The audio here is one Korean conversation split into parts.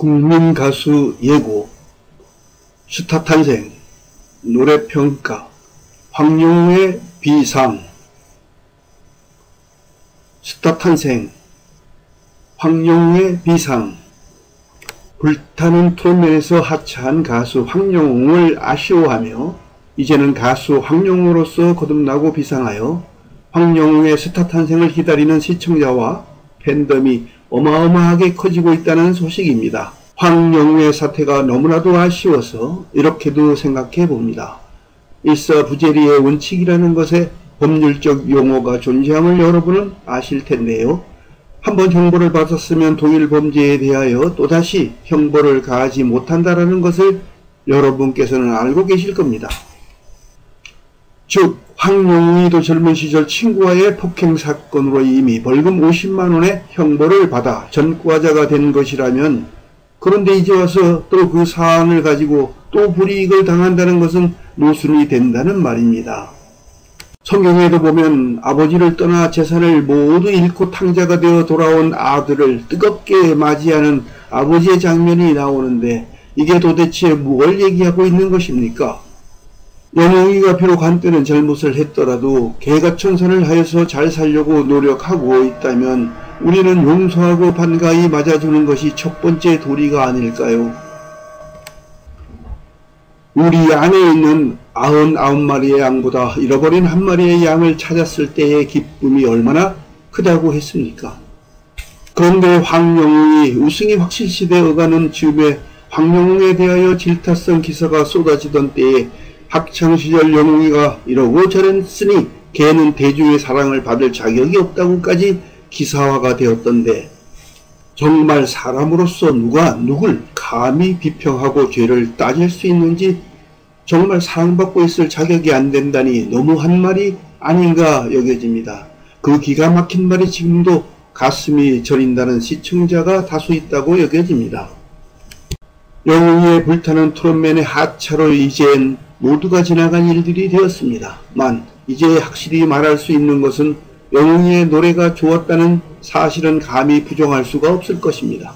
국민가수 예고, 스타 탄생, 노래평가, 황영우의 비상. 스타 탄생, 황영우의 비상. 불타는 트롯맨에서 하차한 가수 황영우를 아쉬워하며 이제는 가수 황영우로서 거듭나고 비상하여 황영우의 스타 탄생을 기다리는 시청자와 팬덤이 어마어마하게 커지고 있다는 소식입니다. 황영우의 사태가 너무나도 아쉬워서 이렇게도 생각해 봅니다. 일사부재리의 원칙이라는 것에 법률적 용어가 존재함을 여러분은 아실 텐데요. 한번 형벌을 받았으면 동일 범죄에 대하여 또다시 형벌을 가하지 못한다는 것을 여러분께서는 알고 계실 겁니다. 즉 황영우도 젊은 시절 친구와의 폭행 사건으로 이미 벌금 50만원의 형벌을 받아 전과자가 된 것이라면, 그런데 이제 와서 또 그 사안을 가지고 또 불이익을 당한다는 것은 모순이 된다는 말입니다. 성경에도 보면 아버지를 떠나 재산을 모두 잃고 탕자가 되어 돌아온 아들을 뜨겁게 맞이하는 아버지의 장면이 나오는데, 이게 도대체 뭘 얘기하고 있는 것입니까? 영웅이가 비록 한때는 잘못을 했더라도 개가천선을 하여서 잘 살려고 노력하고 있다면 우리는 용서하고 반가이 맞아주는 것이 첫 번째 도리가 아닐까요? 우리 안에 있는 99마리의 양보다 잃어버린 한 마리의 양을 찾았을 때의 기쁨이 얼마나 크다고 했습니까? 그런데 황영웅이 우승이 확실시돼 오가는 즈음에 황영웅에 대하여 질타성 기사가 쏟아지던 때에 학창시절 영웅이가 이러고 저랬으니 걔는 대중의 사랑을 받을 자격이 없다고까지 기사화가 되었던데, 정말 사람으로서 누가 누굴 감히 비평하고 죄를 따질 수 있는지 정말 사랑받고 있을 자격이 안 된다니 너무한 말이 아닌가 여겨집니다. 그 기가 막힌 말이 지금도 가슴이 저린다는 시청자가 다수 있다고 여겨집니다. 영웅이의 불타는 트롯맨의 하차로 이젠 모두가 지나간 일들이 되었습니다만, 이제 확실히 말할 수 있는 것은 영웅이의 노래가 좋았다는 사실은 감히 부정할 수가 없을 것입니다.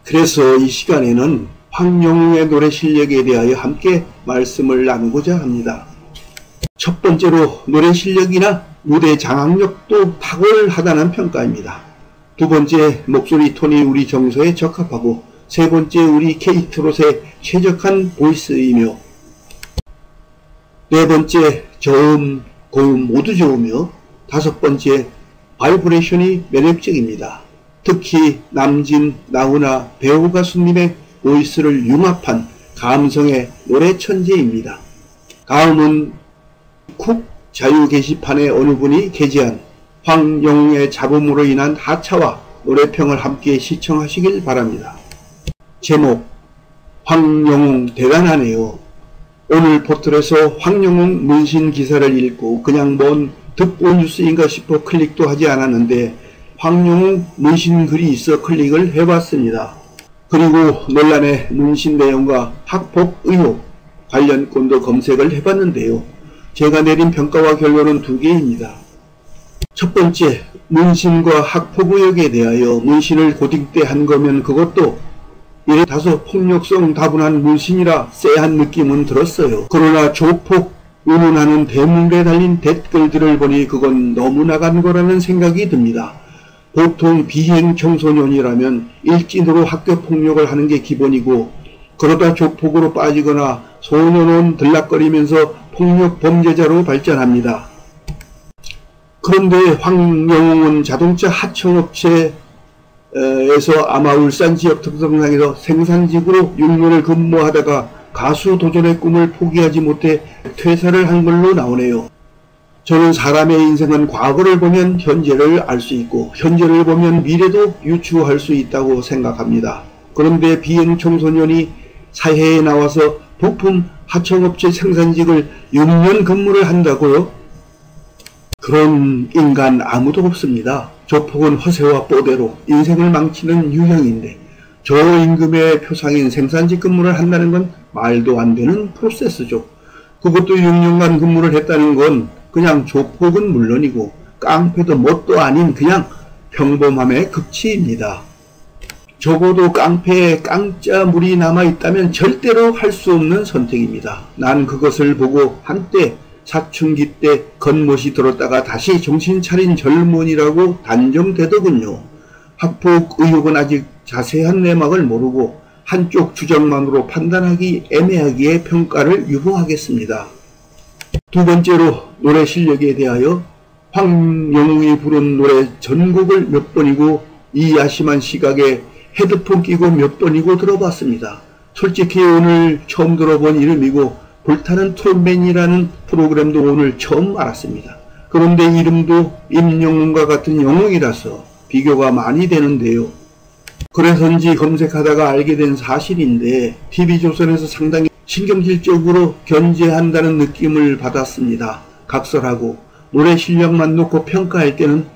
그래서 이 시간에는 황영웅의 노래 실력에 대하여 함께 말씀을 나누고자 합니다. 첫 번째로 노래 실력이나 무대 장악력도 탁월하다는 평가입니다. 두 번째, 목소리 톤이 우리 정서에 적합하고, 세 번째, 우리 K-트롯에 최적한 보이스이며, 네 번째, 저음, 고음 모두 좋으며, 다섯 번째, 바이브레이션이 매력적입니다. 특히 남진, 나훈아, 배우 가수님의 보이스를 융합한 감성의 노래 천재입니다. 다음은 쿡 자유 게시판에 어느 분이 게재한 황영웅의 잡음으로 인한 하차와 노래평을 함께 시청하시길 바랍니다. 제목, 황영웅 대단하네요. 오늘 포털에서 황영웅 문신 기사를 읽고 그냥 뭔 듣보 뉴스인가 싶어 클릭도 하지 않았는데 황영웅 문신 글이 있어 클릭을 해봤습니다. 그리고 논란의 문신 내용과 학폭 의혹 관련 건도 검색을 해봤는데요. 제가 내린 평가와 결론은 두 개입니다. 첫 번째, 문신과 학폭 의혹에 대하여 문신을 고딩 때 한 거면 그것도 이래 다소 폭력성 다분한 문신이라 쎄한 느낌은 들었어요. 그러나 조폭 운운하는 대문에 달린 댓글들을 보니 그건 너무 나간 거라는 생각이 듭니다. 보통 비행 청소년이라면 일진으로 학교 폭력을 하는 게 기본이고, 그러다 조폭으로 빠지거나 소년원 들락거리면서 폭력 범죄자로 발전합니다. 그런데 황영웅은 자동차 하청업체 에서 아마 울산 지역 특성상에서 생산직으로 6년을 근무하다가 가수 도전의 꿈을 포기하지 못해 퇴사를 한 걸로 나오네요. 저는 사람의 인생은 과거를 보면 현재를 알 수 있고 현재를 보면 미래도 유추할 수 있다고 생각합니다. 그런데 비행 청소년이 사회에 나와서 부품 하청업체 생산직을 6년 근무를 한다고요? 그런 인간 아무도 없습니다. 조폭은 허세와 뽀대로 인생을 망치는 유형인데 저임금의 표상인 생산직 근무를 한다는 건 말도 안 되는 프로세스죠. 그것도 6년간 근무를 했다는 건 그냥 조폭은 물론이고 깡패도 뭣도 아닌 그냥 평범함의 극치입니다. 적어도 깡패에 깡짜 물이 남아있다면 절대로 할 수 없는 선택입니다. 난 그것을 보고 한때 사춘기 때 겉멋이 들었다가 다시 정신 차린 젊은이라고 단정되더군요. 학폭 의혹은 아직 자세한 내막을 모르고 한쪽 주장만으로 판단하기 애매하기에 평가를 유보하겠습니다. 두 번째로 노래 실력에 대하여 황영웅이 부른 노래 전곡을 몇 번이고 이 야심한 시각에 헤드폰 끼고 몇 번이고 들어봤습니다. 솔직히 오늘 처음 들어본 이름이고 불타는 트롯맨이라는 프로그램도 오늘 처음 알았습니다. 그런데 이름도 임영웅과 같은 영웅이라서 비교가 많이 되는데요. 그래서인지 검색하다가 알게 된 사실인데 TV조선에서 상당히 신경질적으로 견제한다는 느낌을 받았습니다. 각설하고 노래 실력만 놓고 평가할 때는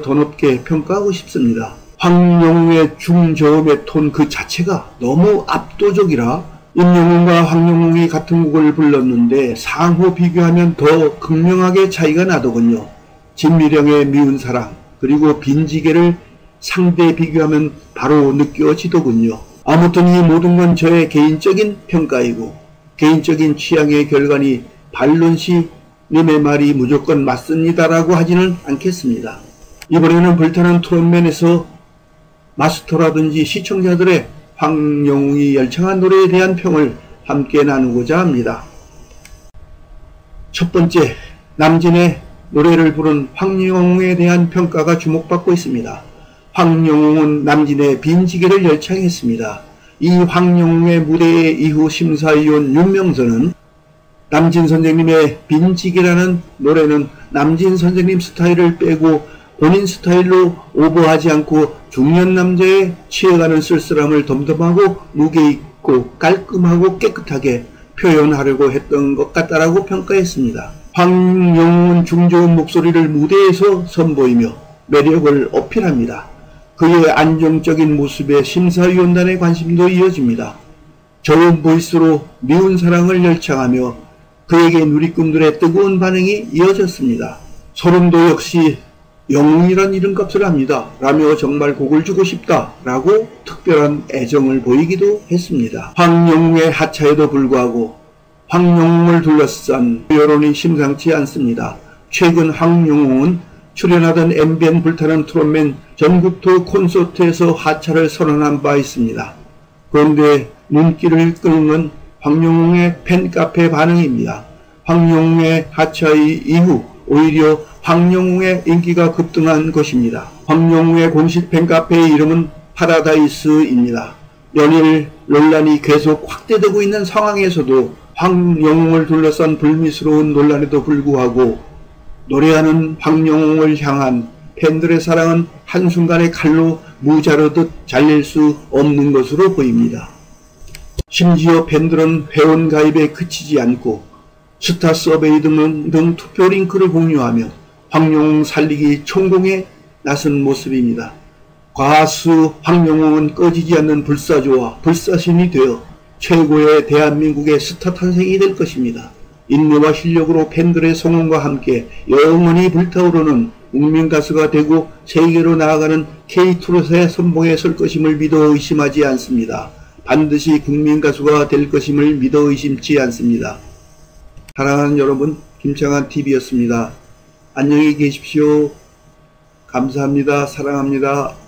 더 높게 평가하고 싶습니다. 황영웅의 중저음의 톤 그 자체가 너무 압도적이라 임영웅과 황영웅이 같은 곡을 불렀는데 상호 비교하면 더 극명하게 차이가 나더군요. 진미령의 미운 사랑 그리고 빈지게를 상대 비교하면 바로 느껴지더군요. 아무튼 이 모든 건 저의 개인적인 평가이고 개인적인 취향의 결과니 반론시 님의 말이 무조건 맞습니다라고 하지는 않겠습니다. 이번에는 불타는 트롯맨에서 마스터라든지 시청자들의 황영웅이 열창한 노래에 대한 평을 함께 나누고자 합니다. 첫 번째, 남진의 노래를 부른 황영웅에 대한 평가가 주목받고 있습니다. 황영웅은 남진의 빈지게를 열창했습니다. 이 황영웅의 무대 이후 심사위원 윤명선은 남진 선생님의 빈지게라는 노래는 남진 선생님 스타일을 빼고 본인 스타일로 오버하지 않고 중년 남자의 취해가는 쓸쓸함을 덤덤하고 무게 있고 깔끔하고 깨끗하게 표현하려고 했던 것 같다라고 평가했습니다. 황영웅은 중저음 목소리를 무대에서 선보이며 매력을 어필합니다. 그의 안정적인 모습에 심사위원단의 관심도 이어집니다. 저음 보이스로 미운 사랑을 열창하며 그에게 누리꾼들의 뜨거운 반응이 이어졌습니다. 소름도 역시 영웅이란 이름값을 합니다. 라며 정말 곡을 주고 싶다 라고 특별한 애정을 보이기도 했습니다. 황영웅의 하차에도 불구하고 황영웅을 둘러싼 여론이 심상치 않습니다. 최근 황영웅은 출연하던 MBN 불타는 트롯맨 전국투어 콘서트에서 하차를 선언한 바 있습니다. 그런데 눈길을 끄는 황영웅의 팬카페 반응입니다. 황영웅의 하차 이후 오히려 황영웅의 인기가 급등한 것입니다. 황영웅의 공식 팬카페의 이름은 파라다이스입니다. 연일 논란이 계속 확대되고 있는 상황에서도 황영웅을 둘러싼 불미스러운 논란에도 불구하고 노래하는 황영웅을 향한 팬들의 사랑은 한순간에 칼로 무자르듯 잘릴 수 없는 것으로 보입니다. 심지어 팬들은 회원 가입에 그치지 않고 스타 서베이 등 투표 링크를 공유하며 황영웅 살리기 총공에 나선 모습입니다. 가수 황영웅은 꺼지지 않는 불사조와 불사신이 되어 최고의 대한민국의 스타 탄생이 될 것입니다. 인내와 실력으로 팬들의 성원과 함께 영원히 불타오르는 국민가수가 되고 세계로 나아가는 K-트롯의 선봉에 설 것임을 믿어 의심하지 않습니다. 반드시 국민가수가 될 것임을 믿어 의심치 않습니다. 사랑하는 여러분, 김창환TV였습니다. 안녕히 계십시오. 감사합니다. 사랑합니다.